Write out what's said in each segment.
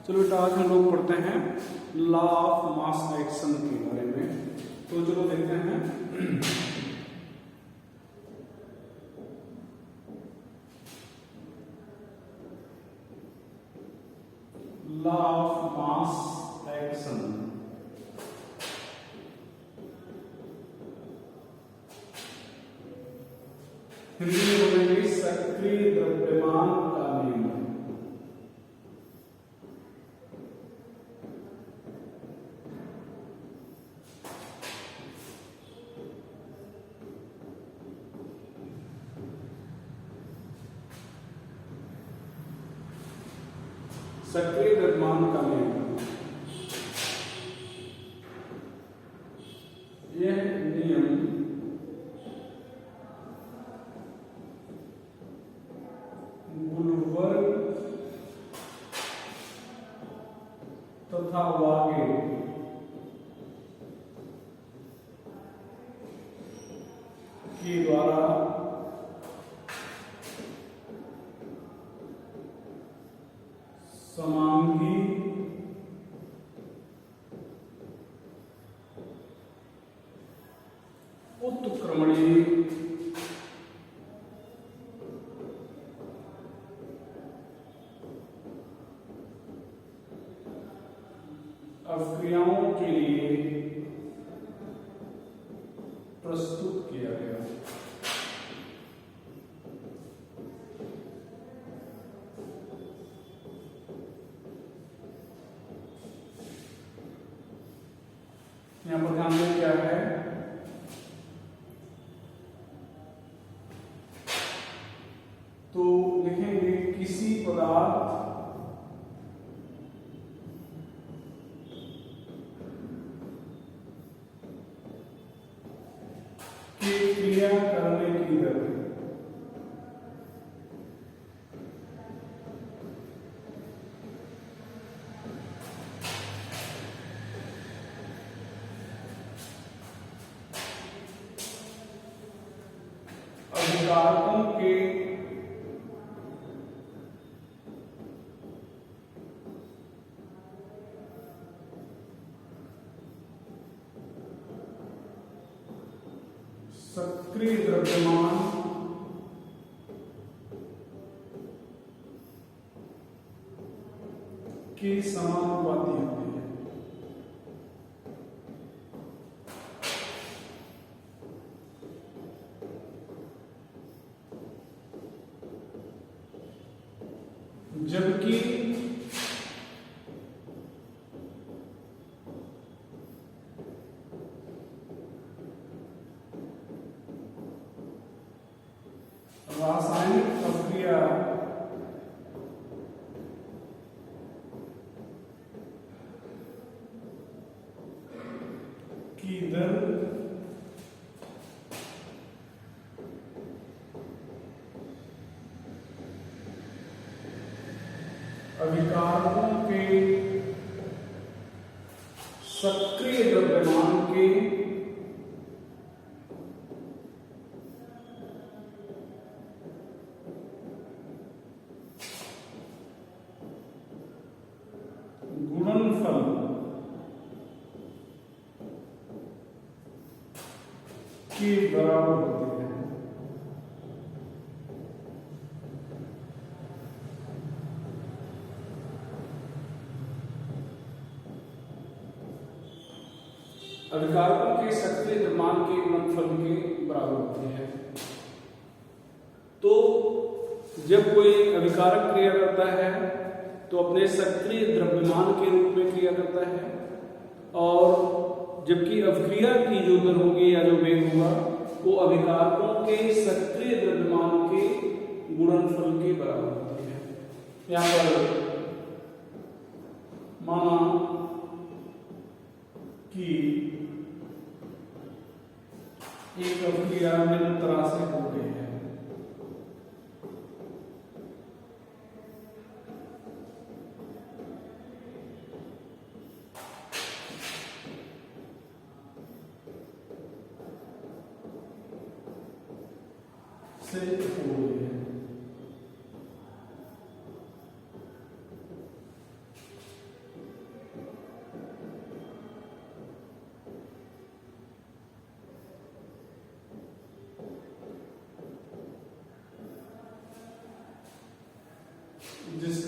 चलो बेटा आज हम लोग पढ़ते हैं लॉ ऑफ मास एक्शन के बारे में। तो चलो देखते हैं। Law of mass action Hindi में बोलेंगे सक्रिय द्रव्यमान का नियम। सक्रिय द्रव्यमान का नियम, यह नियम गुलवर्ग तथा वागे के द्वारा समांगी उत्क्रमणीय अवक्रियाओं के लिए प्रस्तुत किया गया। यहां पर ध्यान दें क्या है, तो लिखेंगे किसी पदार्थ की क्रिया करने की दर अभिकारकों के सक्रिय द्रव्यमान के समानुपाती होती है। जबकि रासायनिक प्रक्रिया की दर अभिकारकों के सक्रिय द्रव्यमान के गुणनफल के बराबर होते हैं। अभिकारकों के सक्रिय द्रव्यमान के गुणनफल के बराबर होते हैं। तो जब कोई अभिकारक क्रिया करता है तो अपने सक्रिय द्रव्यमान के रूप में क्रिया करता है, और जबकि अवक्रिया की जो दर होगी या जो वेग होगा वो अभिकारकों के सक्रिय द्रव्यमान के गुणनफल के बराबर होती है। यहाँ पर माना कि एक अवक्रिया निम्न तरह से हो गई है। से हो गई है।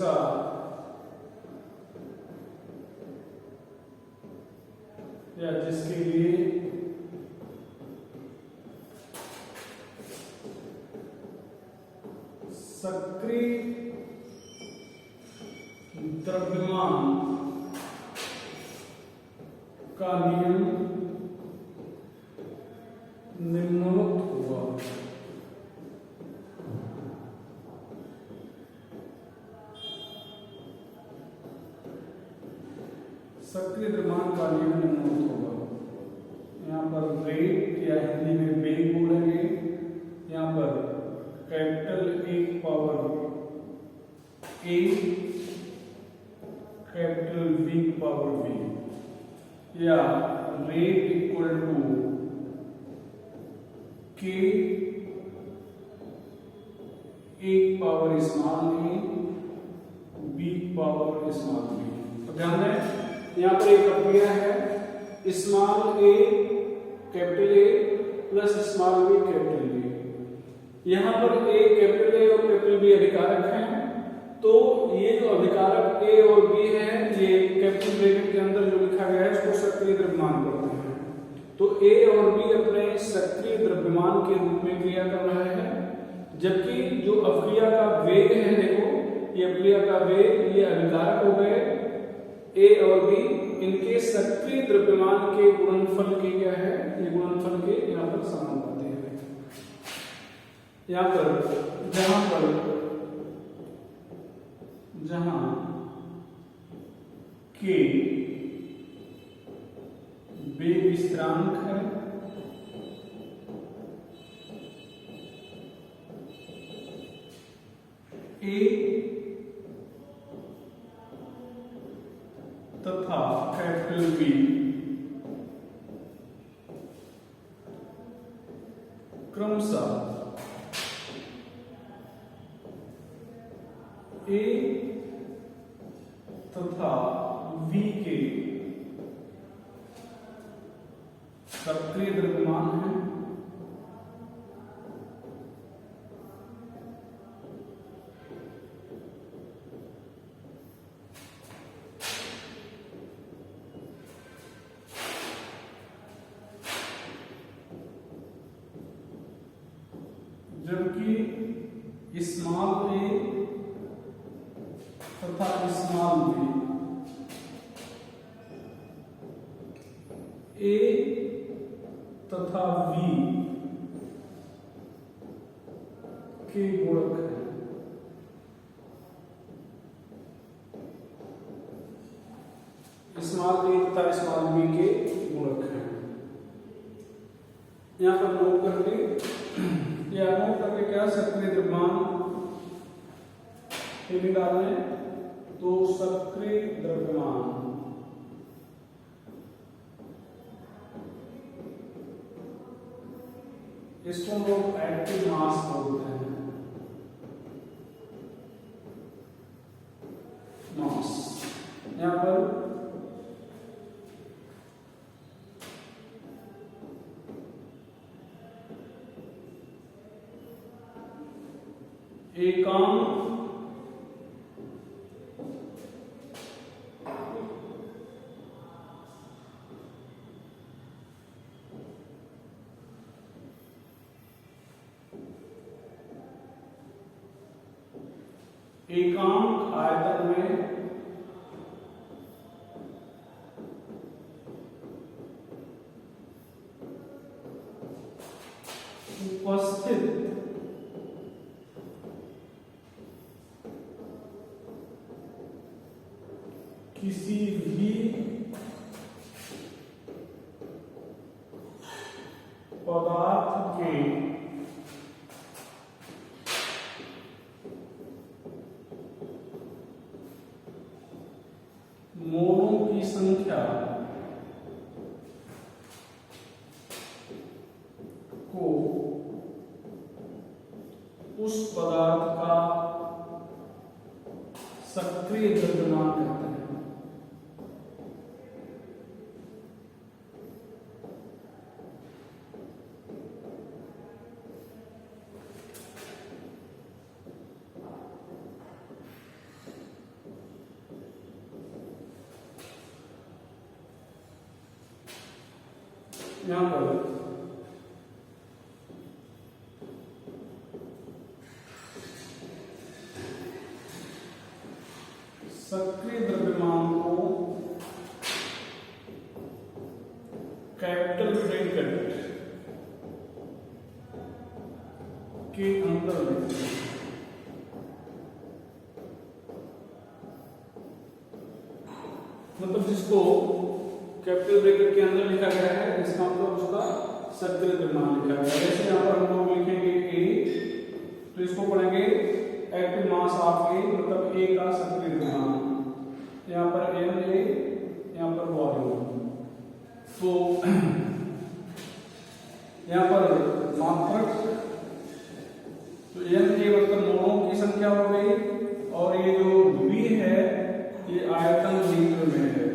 जिसका या जिसके लिए सक्रिय द्रव्यमान का नियम निम्नलिखित हुआ। सक्रिय द्रव्यमान का नियम निम्नलिखित होगा। यहाँ पर रेट या हिंदी में वेग बोलेंगे। यहाँ पर capital A power A, capital V power V, या रेट इक्वल टू के एक power small A B power small B. तो ध्यान दें, यहाँ पर एक प्रक्रिया है, small A capital A plus small B capital B. यहाँ पर ए कैपिटल ए और कैपिटल बी अभिकारक हैं, तो ये जो अभिकारक ए और बी है, ये कैपिटल ब्रैकेट के अंदर जो लिखा गया है इसको सक्रिय द्रव्यमान बोलते हैं। तो ए और बी अपने सक्रिय द्रव्यमान के रूप में क्रिया कर रहा है, जबकि जो अपक्रिया का वेग है, देखो ये अपक्रिया का वेग, ये अभिकारक हो गए ए और बी, इनके सक्रिय द्रव्यमान के गुणनफल के क्या है, ये गुणनफल के यहाँ पर समानुपाती है। यहाँ पर जहां के वेग स्थिरांक है, ए तथा कैपिटल बी क्रमशः ए तथा वी के सक्रिय द्रव्यमान है, जबकि स्मॉल ए तथा स्मॉल बी ए तथा वी के गुणक है। स्मॉल ए तथा स्मॉल बी के गुणक है। यहां पर नोट करके या नोट करके क्या सक्रिय द्रव्यमान निकालने, तो सक्रिय द्रव्यमान इसको हम लोग एक्टिव मास बोलते हैं, मास। यहां पर एकांक एकांक आयतन में उपस्थित किसी भी पदार्थ के मोलों की संख्या को उस पदार्थ का सक्रिय द्रव्यमान कहते हैं। यहां पर सक्रिय द्रव्यमान को कैपिटल ब्रैकेट के अंदर लिखते हैं। मतलब जिसको कैपिटल ब्रैकेट के अंदर लिखा गया है इसका मतलब उसका सक्रिय द्रव्यमान लिखा गया है। जैसे यहाँ पर हम लोग लिखेंगे ए, तो इसको पढ़ेंगे एक्टिव मास ऑफ ए, मतलब ए का सक्रिय द्रव्यमान। यहाँ पर एन ए, यहाँ पर वॉल्यूम। तो यहाँ पर मात्रक, तो एन ए मतलब मोड़ों की संख्या हो गई, और ये जो वी है ये आयतन लीटर में है।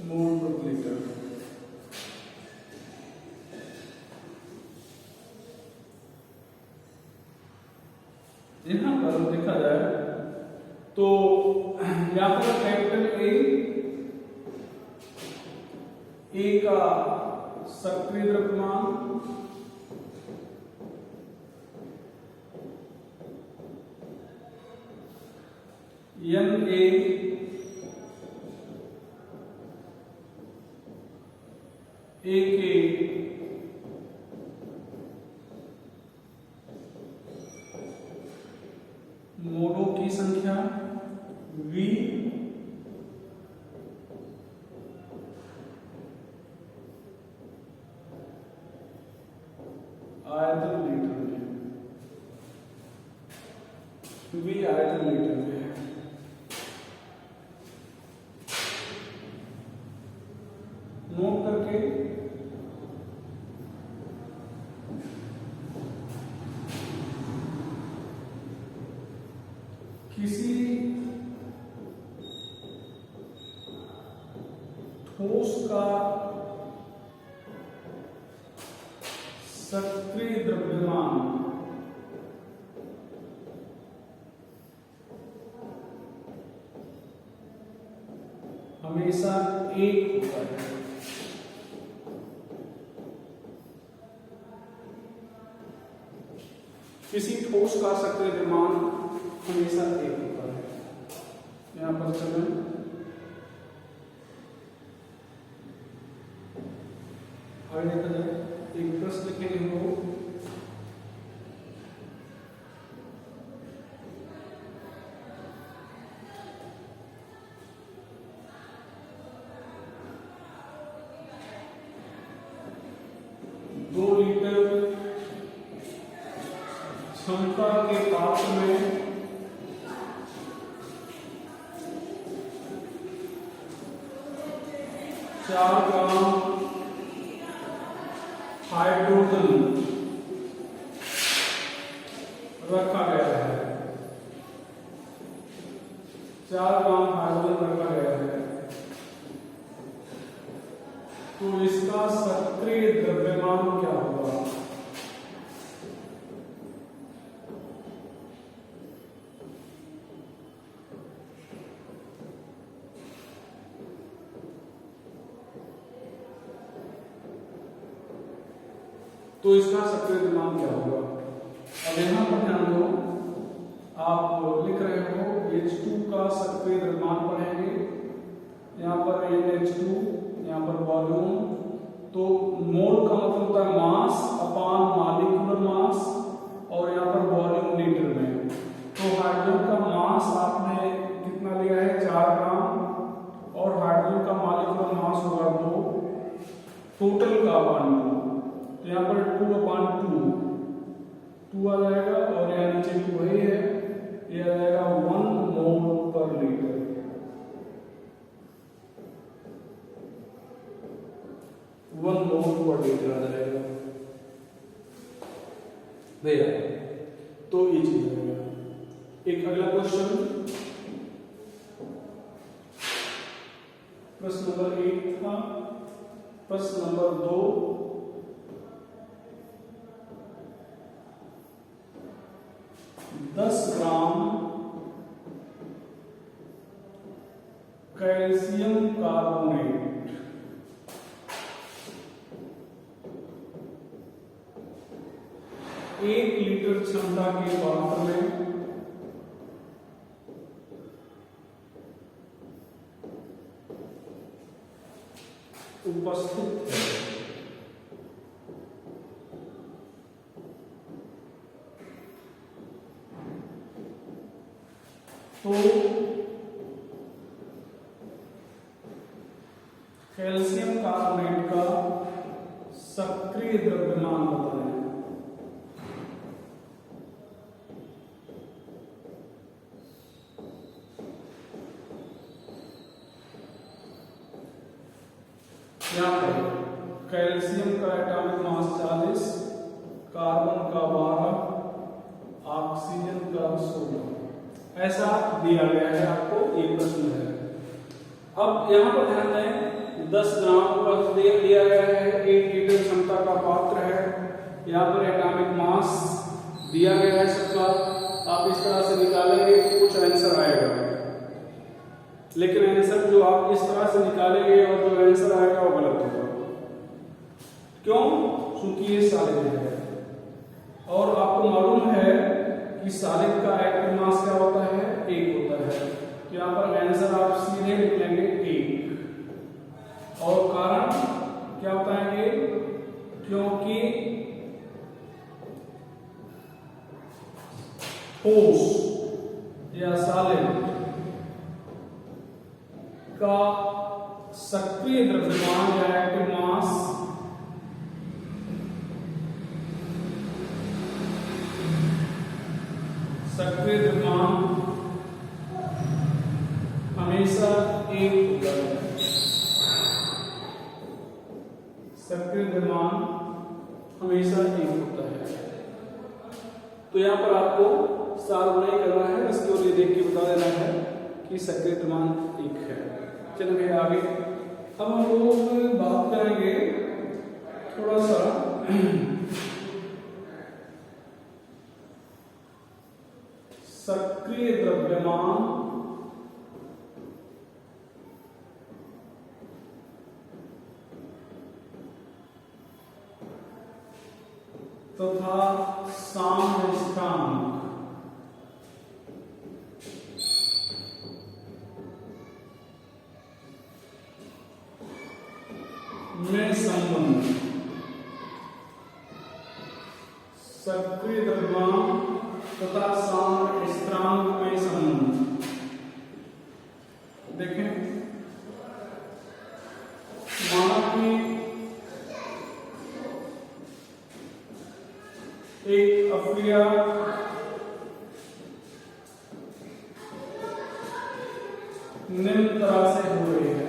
मोल प्रति लीटर। यहां पर देखा जाए तो यहां पर कैपिटल ए का सक्रिय द्रव्यमान, एन ए के मोड़ों की संख्या, वी आयतन लीटर में, वी आयतन लीटर में है। नोट करके किसी ठोस का सक्रिय द्रव्यमान हमेशा एक होता है। किसी ठोस का सक्रिय द्रव्यमान हमेशा एक होता है। यहां पर चलें, आगे देखा जाए, एक प्रश्न लिखेंगे हम लोग। दो लीटर क्षमता के पात्र में 4 ग्राम हाइड्रोजन रखा गया है। 4 ग्राम हाइड्रोजन रखा गया है, तो इसका सक्रिय द्रव्यमान क्या होगा? तो इसका सक्रिय द्रव्यमान क्या होगा? अब यहां पर ध्यान दो, आप लिख रहे हो H2 का सक्रिय द्रव्यमान पढ़ेंगे, यहाँ पर NH2, यहाँ पर वॉल्यूम। तो मोल का मतलब होता है मास अपान मॉलिक्यूलर मास, और यहाँ पर वॉल्यूम लीटर में। तो हाइड्रोजन का मास आपने कितना लिया है? 4 ग्राम, और हाइड्रोजन का मॉलिक्यूलर मास होगा 2, टोटल का अपान 2। तो यहाँ पर 2/2 आ जाएगा, और यहाँ नीचे 2 वही है, ये आ जाएगा 1 मोल पर लीटर। वन मोल पर लीटर आ जाएगा भैया। तो ये चीज है। एक अगला क्वेश्चन, प्रश्न नंबर 1 था। प्रश्न नंबर 2, कैल्शियम कार्बोनेट 1 लीटर क्षमता के पात्र में उपस्थित है। तो कैल्शियम कार्बोनेट का सक्रिय द्रव्यमान बताएं। यहाँ पर कैल्शियम का एटॉमिक मास 40, कार्बन का 12, ऑक्सीजन का 16, ऐसा दिया गया है। आपको ये प्रश्न है। अब यहाँ पर ध्यान दें, 10 ग्राम का दिया गया है, 1 लीटर क्षमता का पात्र है, यहाँ पर एटॉमिक मास दिया गया है सबका। आप इस तरह से निकालेंगे तो कुछ आंसर आएगा, लेकिन आंसर जो आप इस तरह से निकालेंगे और जो आंसर आएगा वो गलत होगा। क्यों? क्योंकि ये सॉलिड है और आपको मालूम है कि सॉलिड का एक्टिव मास क्या होता है? 1 होता है। तो यहाँ पर आंसर आप सीधे लिख लेंगे 1। और कारण क्या बताएंगे? क्योंकि ठोस या सॉलिड का सक्रिय द्रव्यमान या एक्टिव मास सक्रिय द्रव्यमान हमेशा 1 होता है। सक्रिय द्रव्यमान हमेशा 1 होता है। तो यहाँ पर आपको सॉल्व नहीं करना है, इसको ये देख के बता देना है कि सक्रिय द्रव्यमान 1 है। चलिए आगे। अब हम लोग बात करेंगे थोड़ा सा सक्रिय द्रव्यमान तथा साम्यावस्थानिक में संबंध। सक्रिय द्रव्यमान तथा साम्यावस्थानिक में संबंध। देखें, माना कि एक अफ्रिया निम्न तरह से हो रही है।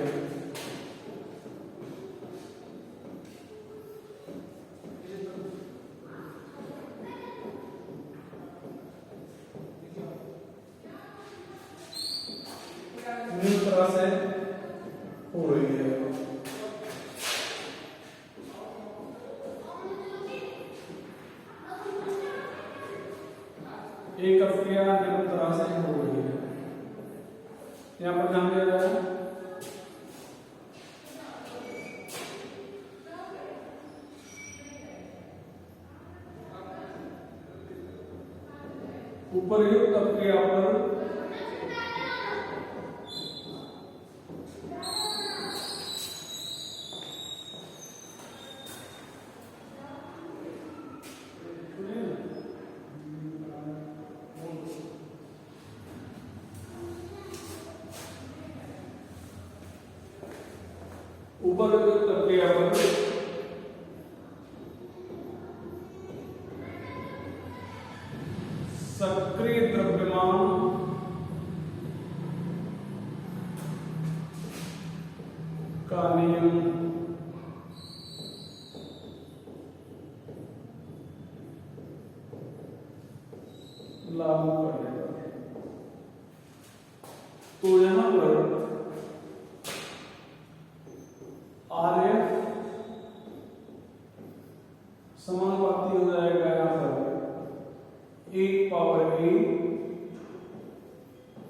निम्न तरह से हो रही है। एक अफ्रिया निम्न तरह से हो रही है। यहाँ पर ध्यान दिया जाए, उपर्युक्त अफ्रिया पर उपर्युक्त अफ्रिया पर सक्रिय द्रव्यमान का नियम लागू करेगा। तो यहां पर आरएफ समानुपाती हो जाएगा यहाँ पर 1 पावर a,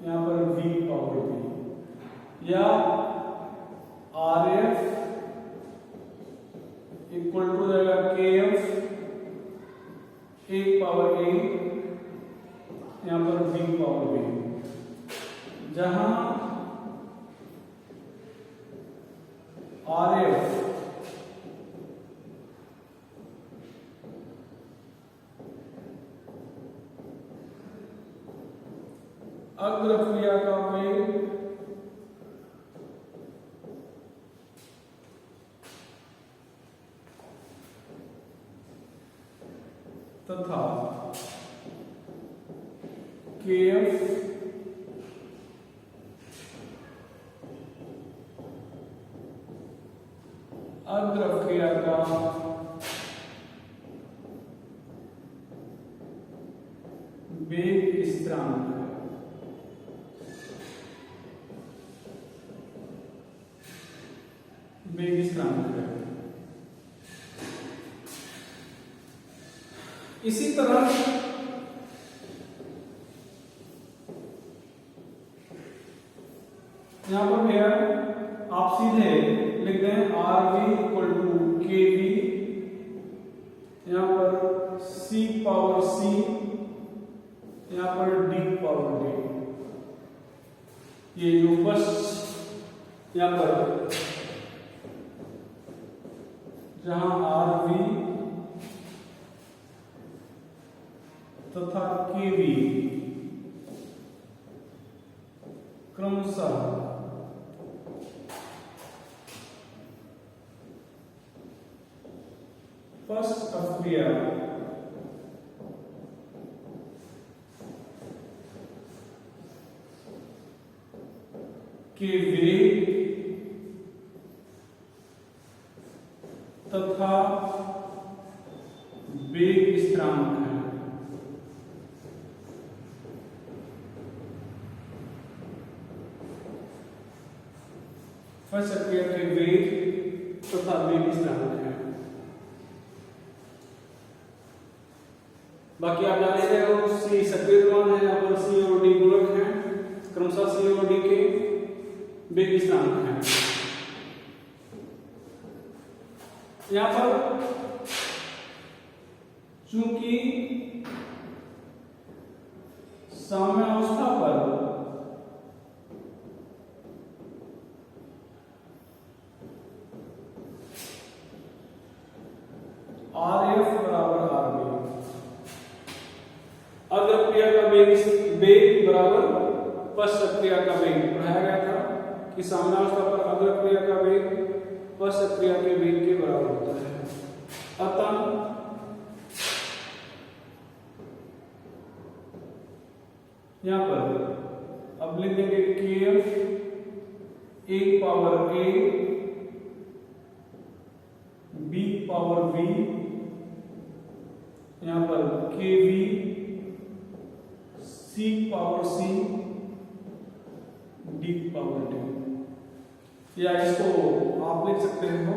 यहाँ पर v पावर b। या RF इक्वल टू जाएगा KF 1 पावर A, यहां पर B पावर B, जहां RF अग्रक्रिया का वेग तथा KF अग्रक्रिया का वेग स्थिरांक है। वेग स्थिरांक है। इसी तरह यहां पर भैया आप सीधे लिख दें RV इक्वल टू KV, यहां पर C पावर C, यहां पर D पावर D। ये जो बस यहां पर जहां RV तथा KV क्रमशः फर्स्ट अक्रिया के वेग तथा वेग स्थिरांक है। फर्स्ट अक्रिया के वेग तथा वेग स्थिरांक है। बाकी आप जान लेते हो C सक्रिय द्रव्यमान है, यहाँ पर C और D गुणक है, क्रमशः C और D के वेग स्थिरांक है। यहाँ पर चूंकि साम्यावस्था पर RF बराबर RB, अग्रक्रिया का वेग बराबर पश्चक्रिया का वेग पढ़ाया गया था कि साम्यावस्था पर अग्रक्रिया का वेग पश्चक्रिया के वेग के बराबर होता है। अतः यहां पर अब लिख देंगे KF 1 power A B power V, यहां पर KV C power C D power D, या इसको आप लिख सकते हो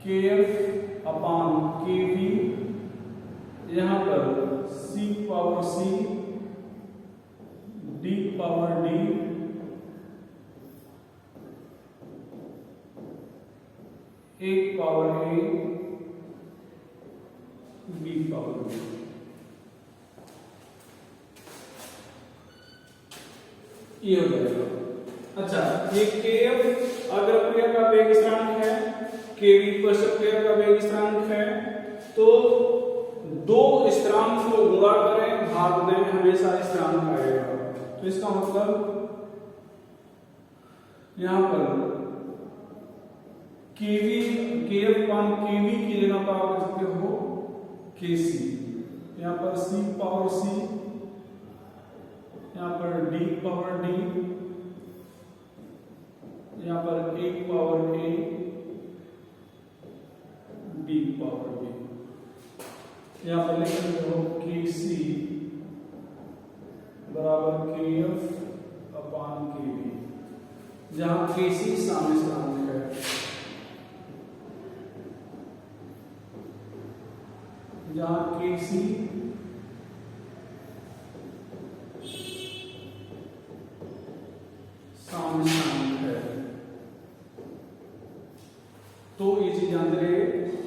KF अपान KV, यहां पर C power C D power D, एक power A B power B। ये हो जाएगा। अच्छा, ये KF अग्रक्रिया का वेग स्थिरांक है, KV पश्चक्रिया का वेग स्थिरांक है, तो दो स्थिरांक को गुणा करें, भाग दें, हमेशा स्थिरांक आएगा। तो इसका मतलब यहां पर KF पान KV की जगह पर आप लिख सकते हो KC, यहां पर C पावर C, यहां पर D पावर D, यहां पर 1 power A B power B। यहां पर लिख सकते हो KC बराबर KF अपान KV, जहां KC साम्य स्थिरांक है, जहां KC सामिष्टांक है। तो ये चीज ध्यान रहे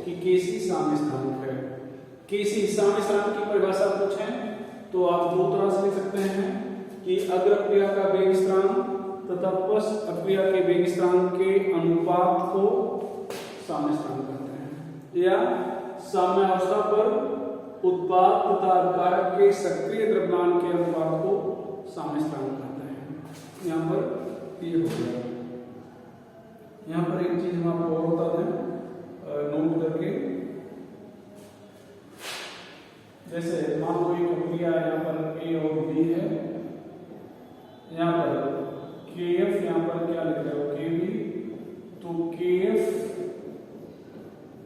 कि केसी सामिष्टांक है। केसी सामिष्टांक की परिभाषा पूछें तो आप दो तरह से लिख सकते हैं कि अग्र अक्रिया का वेग स्थिरांक तथा पश्च अक्रिया के वेग स्थिरांक के अनुपात को सामिष्टांक कहते हैं, या साम्य अवस्था पर उत्पाद तथा अभिकारक के सक्रिय द्रव्यमान के अनुपात को सामिष्टांक कहते हैं। यहाँ पर ये हो गया। यहाँ पर एक चीज हम आपको और बता दें नोट करके, जैसे मान लो एक अक्रिया यहाँ पर ए और बी है, यहाँ पर KF यहाँ पर क्या लिख रहे हो KB, तो KF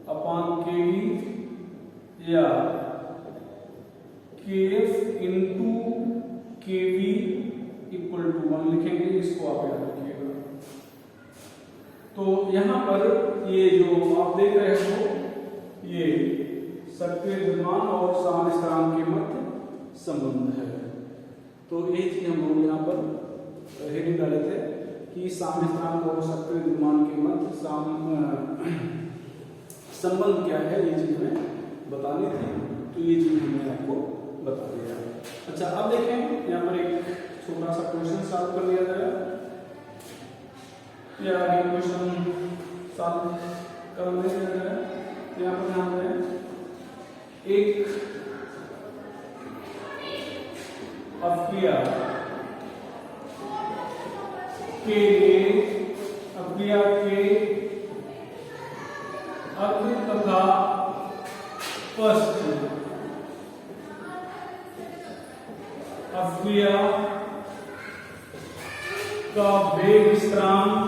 अपान KB या KF into KB equal to 1 लिखेंगे, इसको आप याद रखिएगा। तो यहाँ पर ये जो आप देख रहे हो ये सक्रिय द्रव्यमान और सामान्य स्थिरांक के मध्य संबंध है। तो ये चीज हम लोग यहाँ पर हेडिंग डाले थे कि साम्य स्थिरांक और सक्रिय द्रव्यमान के मध्य संबंध क्या है, ये चीज हमें बतानी थी। तो ये चीज हमने आपको बता दिया। अच्छा, अब देखें यहाँ पर एक छोटा सा क्वेश्चन सॉल्व कर लिया जाए, या आगे क्वेश्चन सॉल्व कर लिया जाए। यहाँ पर ध्यान दें, एक अक्रिया के लिए अक्रिया के अग्र तथा पश्च अक्रिया का वेग स्थिरांक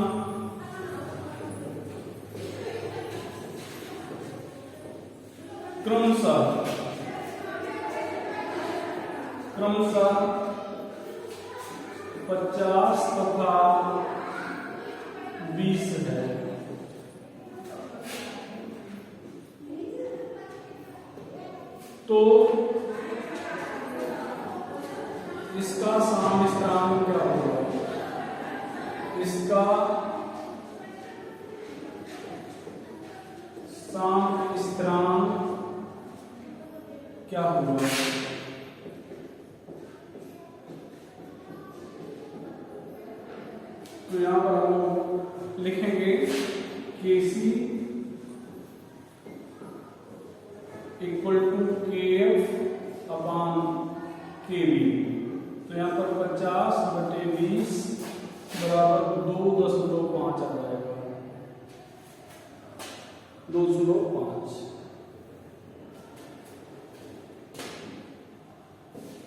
क्रमशः 50 तथा 20 है। तो इसका साम्य स्थिरांक क्या होगा? इसका साम्य स्थिरांक क्या होगा? तो यहां पर हम लोग लिखेंगे KC equal to KF upon KB। तो यहाँ पर 50/20 बराबर 2.5 आ जाएगा, 2.5।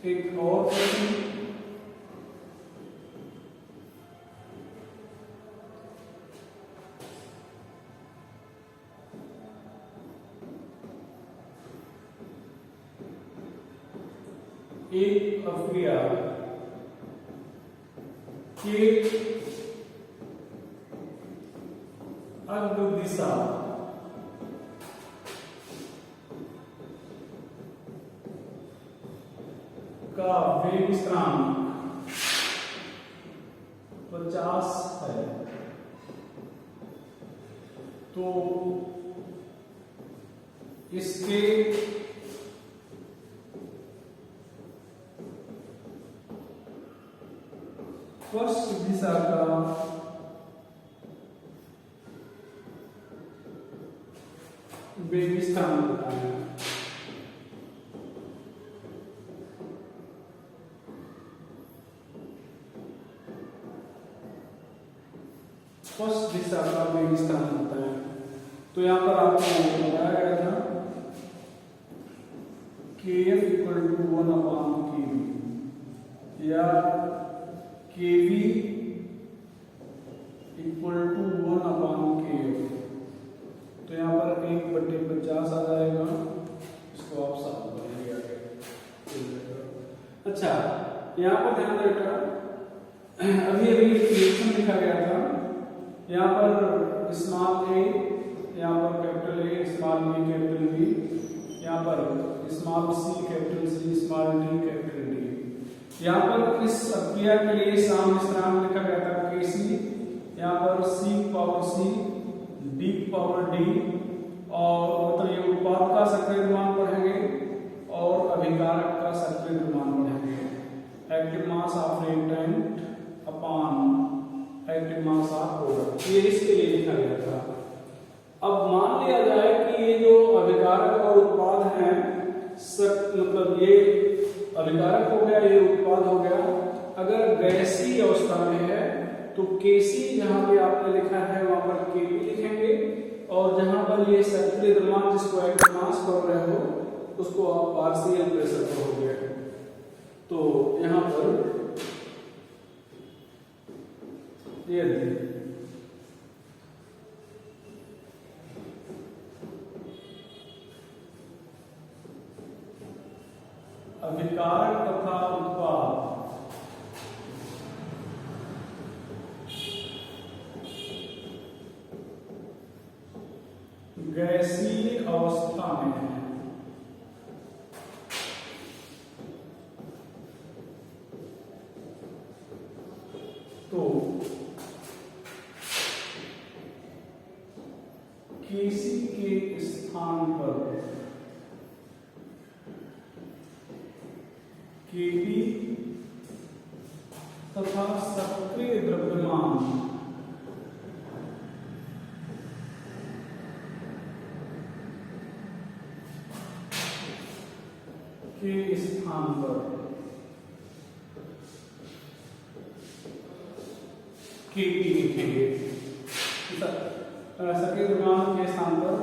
एक और प्रश्न, एक अक्रिया के अग्र दिशा का वेग स्थिरांक 50 है। तो इसके पश्च दिशा का वेग स्थिरांक होता है। पश्च दिशा का वेग स्थिरांक होता है। तो यहाँ पर आपको बताया गया था KF इक्वल टू 1/KB या KB इक्वल टू 1/KF। तो यहाँ पर 1/50 आ जाएगा, इसको आप साफ करेंगे आगे। अच्छा, यहाँ पर ध्यान रखना, अभी रिएक्शन लिखा गया था, यहाँ पर स्मॉल a, यहाँ पर capital A, small b, capital B, यहाँ पर small c, capital C, small d, capital D। यहाँ पर इस अक्रिया के लिए साम्य स्थिरांक लिखा गया था KC यहाँ पर C power C, D power D, और मतलब ये उत्पाद का सक्रिय द्रव्यमान पढ़ेंगे और अभिकारक का सक्रिय द्रव्यमान पढ़ेंगे। Active mass of reactant upon active mass of product, ये इसके लिए लिखा गया था। अब मान लिया जाए कि ये जो अभिकारक और उत्पाद हैं, मतलब ये अभिकारक हो गया, ये उत्पाद हो गया। अगर गैसीय अवस्था में है तो Kc जहां पे आपने लिखा है वहां पर Kp लिखेंगे, और जहां पर ये सक्रिय द्रव्यमान जिसको एक्टिव मास कर रहे हो उसको आप पार्शियल प्रेशर कहोगे। तो यहां पर ये अभिकारक तथा उत्पाद गैसीय अवस्था में है, तो Kc के स्थान पर Kp तथा सक्रिय द्रव्यमान के स्थान पर Kp लिखेंगे। सक्रिय द्रव्यमान के स्थान पर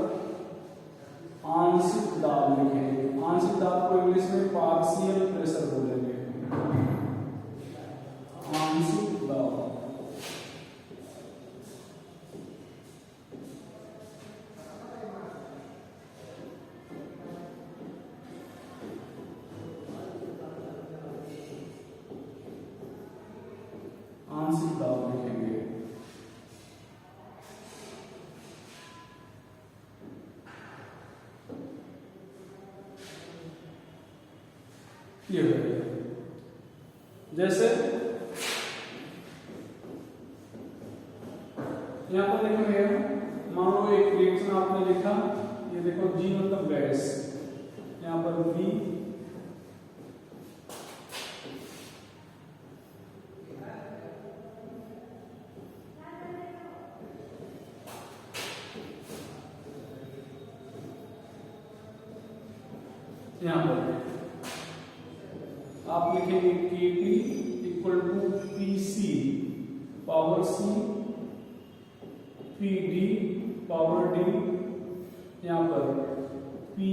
आंशिक दाब लिखेंगे। आंशिक दाब को इंग्लिश में पार्शियल प्रेशर बोलेंगे। आंशिक दाब, आंशिक दाब लिखेंगे। ये जैसे यहां पर लिखेंगे, मान लो एक रिएक्शन आपने लिखा, ये देखो G मतलब गैस, यहां पर B, यहां पर आप लिखेंगे Kp equal to Pc power C, Pd power D, यहां पर Pa